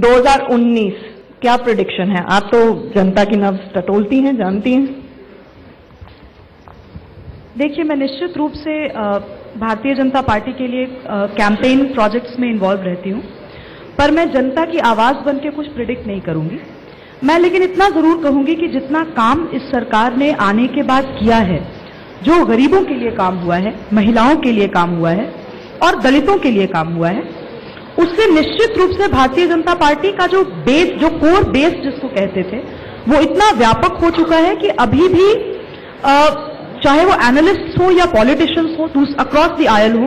2019 क्या प्रेडिक्शन है? आप तो जनता की नब्ज टटोलती हैं, जानती हैं। देखिए, मैं निश्चित रूप से भारतीय जनता पार्टी के लिए कैंपेन प्रोजेक्ट्स में इन्वॉल्व रहती हूं, पर मैं जनता की आवाज बन के कुछ प्रिडिक्ट नहीं करूंगी। मैं लेकिन इतना जरूर कहूंगी कि जितना काम इस सरकार ने आने के बाद किया है, जो गरीबों के लिए काम हुआ है, महिलाओं के लिए काम हुआ है और दलितों के लिए काम हुआ है, उससे निश्चित रूप से भारतीय जनता पार्टी का जो बेस, जो कोर बेस जिसको कहते थे, वो इतना व्यापक हो चुका है कि अभी भी चाहे वो एनालिस्ट्स हो या पॉलिटिशियंस हो, अक्रॉस द आयल हो,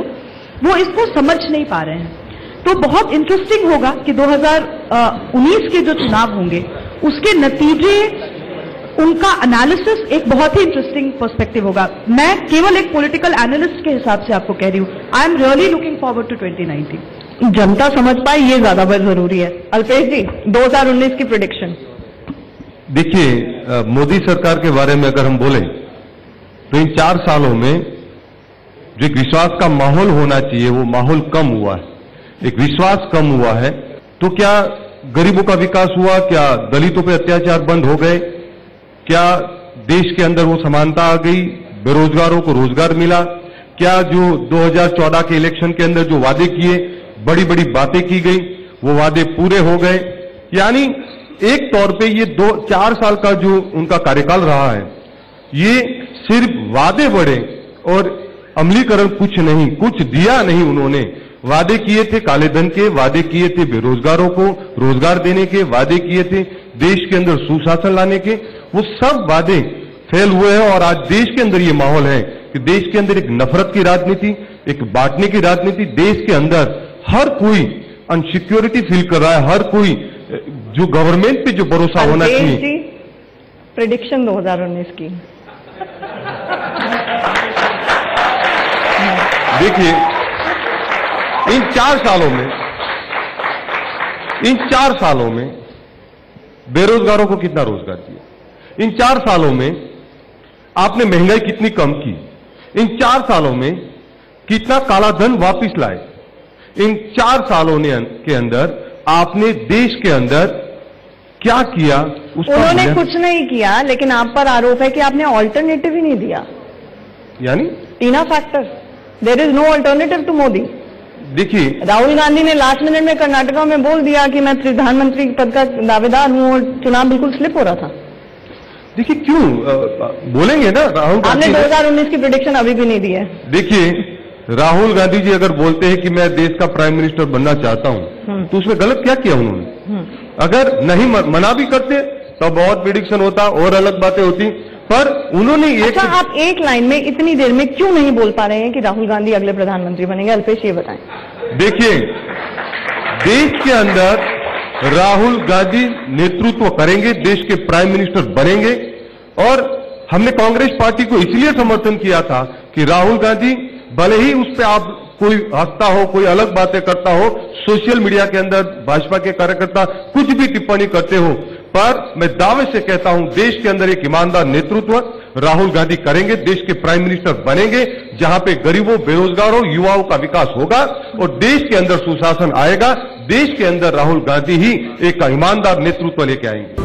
वो इसको समझ नहीं पा रहे हैं। तो बहुत इंटरेस्टिंग होगा कि 2019 के जो चुनाव होंगे उसके नतीजे, उनका एनालिसिस एक बहुत ही इंटरेस्टिंग पर्सपेक्टिव होगा। मैं केवल एक पॉलिटिकल एनालिस्ट के हिसाब से आपको कह रही हूं, I am really looking forward to 2019। जनता समझ पाए ये ज्यादा जरूरी है। अल्पेश जी, 2019 की प्रेडिक्शन। देखिए, मोदी सरकार के बारे में अगर हम बोलें तो इन 4 सालों में जो एक विश्वास का माहौल होना चाहिए वो माहौल कम हुआ है, एक विश्वास कम हुआ है। तो क्या गरीबों का विकास हुआ? क्या दलितों पे अत्याचार बंद हो गए? क्या देश के अंदर वो समानता आ गई? बेरोजगारों को रोजगार मिला? क्या जो 2014 के इलेक्शन के अंदर जो वादे किए, बड़ी बड़ी बातें की गई, वो वादे पूरे हो गए? यानी एक तौर पे ये 4 साल का जो उनका कार्यकाल रहा है, ये सिर्फ वादे बढ़े और अमलीकरण कुछ नहीं, कुछ दिया नहीं उन्होंने। वादे किए थे काले धन के, वादे किए थे बेरोजगारों को रोजगार देने के, वादे किए थे देश के अंदर सुशासन लाने के, वो सब वादे फेल हुए हैं। और आज देश के अंदर ये माहौल है कि देश के अंदर एक नफरत की राजनीति, एक बांटने की राजनीति, देश के अंदर हर कोई अनसिक्योरिटी फील कर रहा है, हर कोई जो गवर्नमेंट पे जो भरोसा होना चाहिए। प्रेडिक्शन 2019 की। देखिए, इन 4 सालों में बेरोजगारों को कितना रोजगार दिया? इन 4 सालों में आपने महंगाई कितनी कम की? इन 4 सालों में कितना काला धन वापिस लाए? इन 4 सालों के अंदर आपने देश के अंदर क्या किया? उन्होंने कुछ नहीं किया, लेकिन आप पर आरोप है कि आपने ऑल्टरनेटिव ही नहीं दिया। यानी TINA factor, there is no alternative to Modi. देखिए, राहुल गांधी ने लास्ट मिनट में कर्नाटका में बोल दिया कि मैं प्रधानमंत्री पद का दावेदार हूं और चुनाव बिल्कुल स्लिप हो रहा था। देखिए, क्यों बोलेंगे ना राहुल गांधी। आपने 2019 की प्रेडिक्शन अभी भी नहीं दी है। देखिए, राहुल गांधी जी अगर बोलते हैं कि मैं देश का प्राइम मिनिस्टर बनना चाहता हूं, तो उसमें गलत क्या किया उन्होंने? अगर नहीं मना भी करते तो बहुत प्रेडिक्शन होता और अलग बातें होती, पर उन्होंने अच्छा, आप एक लाइन में इतनी देर में क्यों नहीं बोल पा रहे हैं कि राहुल गांधी अगले प्रधानमंत्री बनेंगे? अल्पेश, ये बताएं। देखिए, देश के अंदर राहुल गांधी नेतृत्व करेंगे, देश के प्राइम मिनिस्टर बनेंगे। और हमने कांग्रेस पार्टी को इसलिए समर्थन किया था कि राहुल गांधी भले ही उस पर आप कोई हंसता हो, कोई अलग बातें करता हो, सोशल मीडिया के अंदर भाजपा के कार्यकर्ता कुछ भी टिप्पणी करते हो, पर मैं दावे से कहता हूं देश के अंदर एक ईमानदार नेतृत्व राहुल गांधी करेंगे, देश के प्राइम मिनिस्टर बनेंगे, जहां पे गरीबों, बेरोजगारों, युवाओं का विकास होगा और देश के अंदर सुशासन आएगा। देश के अंदर राहुल गांधी ही एक ईमानदार नेतृत्व लेके आएंगे।